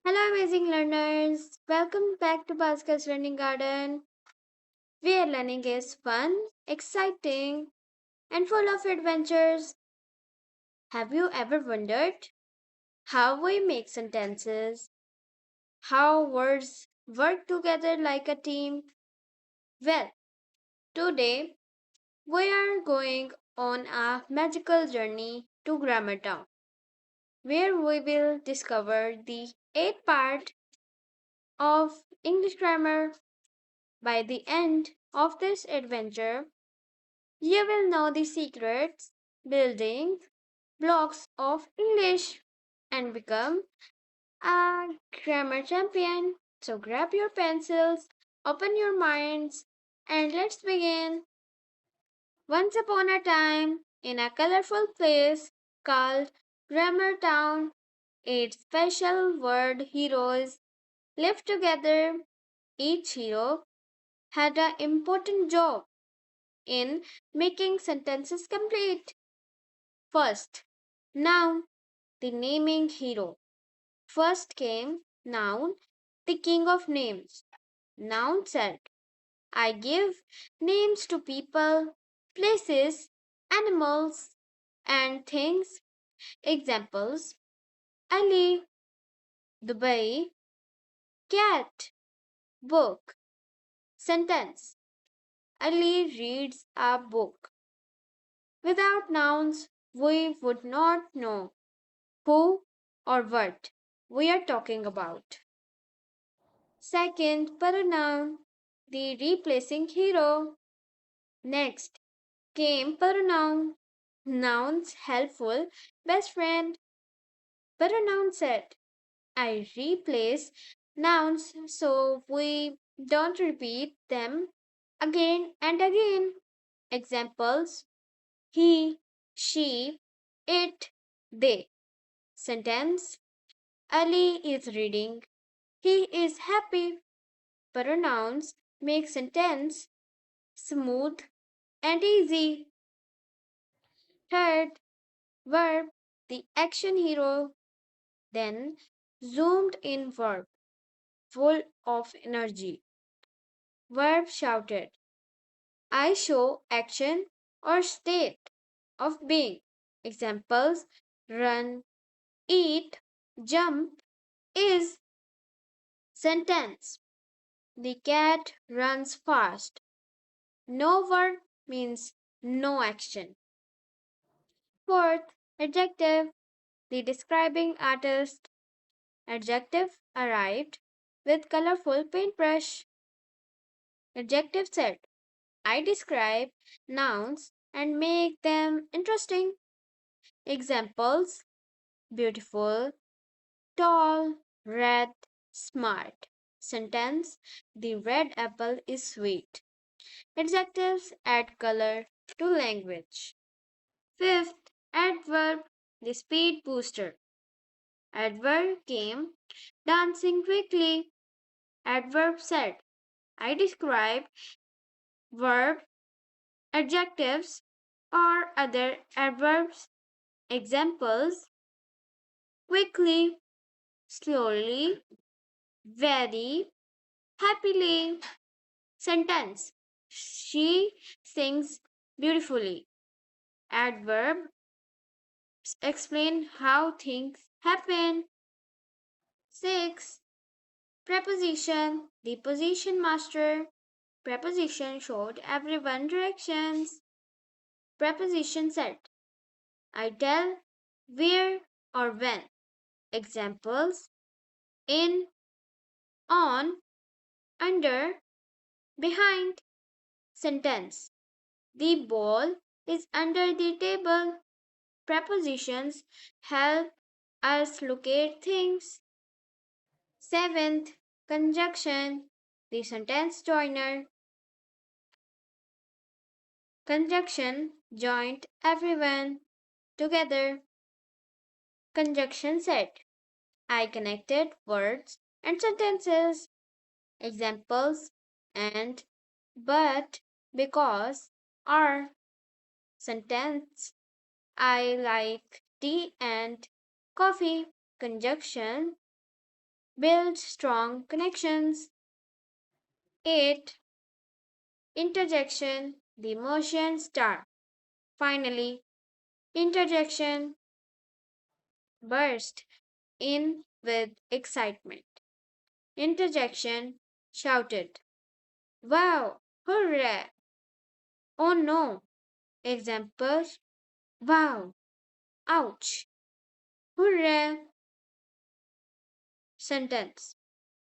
Hello, amazing learners. Welcome back to Bazigha's Learning Garden, where learning is fun, exciting, and full of adventures. Have you ever wondered how we make sentences, how words work together like a team? Well, today we are going on a magical journey to Grammar Town, where we will discover the eight part of English grammar. By the end of this adventure, you will know the secrets, building blocks of English, and become a grammar champion. So grab your pencils, open your minds, and let's begin. Once upon a time, in a colorful place called Grammar Town, eight special word heroes lived together. Each hero had an important job in making sentences complete. First, noun, the naming hero. First came noun, the king of names. Noun said, I give names to people, places, animals, and things. Examples Ali, Dubai, cat, book. Sentence Ali reads a book. Without nouns, we would not know who or what we are talking about. Second, pronoun, the replacing hero. Next came pronoun, noun's helpful best friend. Pronoun said, I replace nouns so we don't repeat them again and again. Examples he, she, it, they. Sentence Ali is reading. He is happy. Pronouns make sentence smooth and easy. Third, verb, the action hero, then zoomed in verb, full of energy. Verb shouted, I show action or state of being. Examples run, eat, jump, is. Sentence the cat runs fast. No verb means no action. Fourth, adjective, the describing artist. Adjective arrived with colorful paintbrush. Adjective said, I describe nouns and make them interesting. Examples beautiful, tall, red, smart. Sentence the red apple is sweet. Adjectives add color to language. Fifth, adverb, the speed booster. Adverb came dancing quickly. Adverb said, I describe verb, adjectives, or other adverbs. Examples quickly, slowly, very, happily. Sentence she sings beautifully. Adverb explain how things happen. 6. Preposition, the position master. Preposition showed everyone directions. Preposition said, I tell where or when. Examples in, on, under, behind. Sentence the ball is under the table. Prepositions help us locate things. Seventh, conjunction, the sentence joiner. Conjunction joined everyone together. Conjunction said, I connected words and sentences. Examples and, but, because, are. Sentence I like tea and coffee. Conjunction Build strong connections. 8. Interjection the Emotion Star. Finally, interjection burst in with excitement. Interjection shouted, "Wow! Hooray! Oh no!" Example, "Wow! Ouch! Hooray!" Sentence,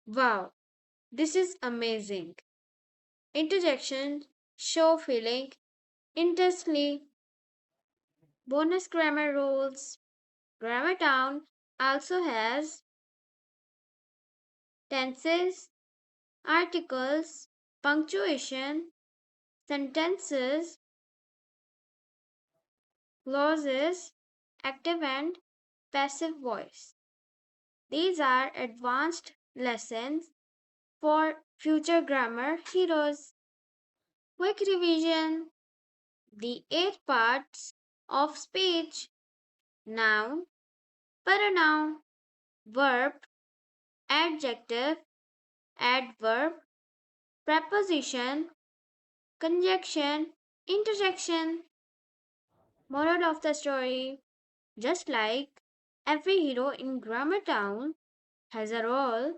"Wow! This is amazing." Interjection show feeling intensely. Bonus grammar rules. Grammar Town also has tenses, articles, punctuation, sentences, clauses, active and passive voice. These are advanced lessons for future grammar heroes. Quick revision. The 8 parts of speech: noun, pronoun, verb, adjective, adverb, preposition, conjunction, interjection. Moral of the story: just like every hero in Grammar Town has a role,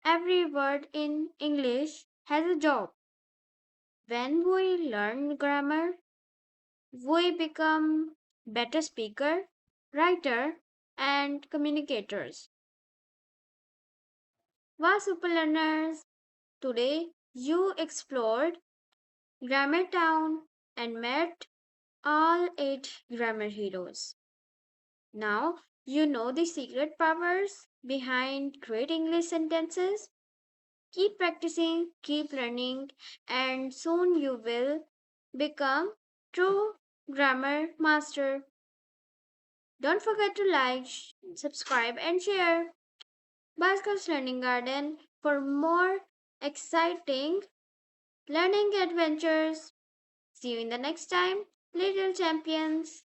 every word in English has a job. When we learn grammar, we become better speaker, writer, and communicators. Wow, super learners! Today you explored Grammar Town and met all 8 grammar heroes. Now you know the secret powers behind great English sentences. Keep practicing, keep learning, and soon you will become true grammar master. Don't forget to like, subscribe, and share. Bhaskars Learning Garden for more exciting learning adventures. See you in the next time, little champions.